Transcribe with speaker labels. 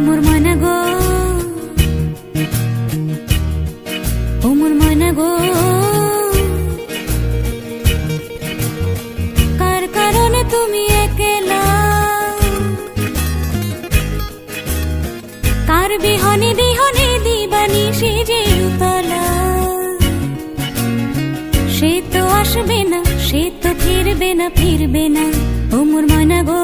Speaker 1: মোর ময়না গো, ও মোর ময়না গো, কার কারণে তুমি একলা, কার বিহনে বিহনে দিবানিশি যে উতলা। সে তো আসবে না, সে তো ফিরবে না, ফিরবে না, ও মোর ময়না গো।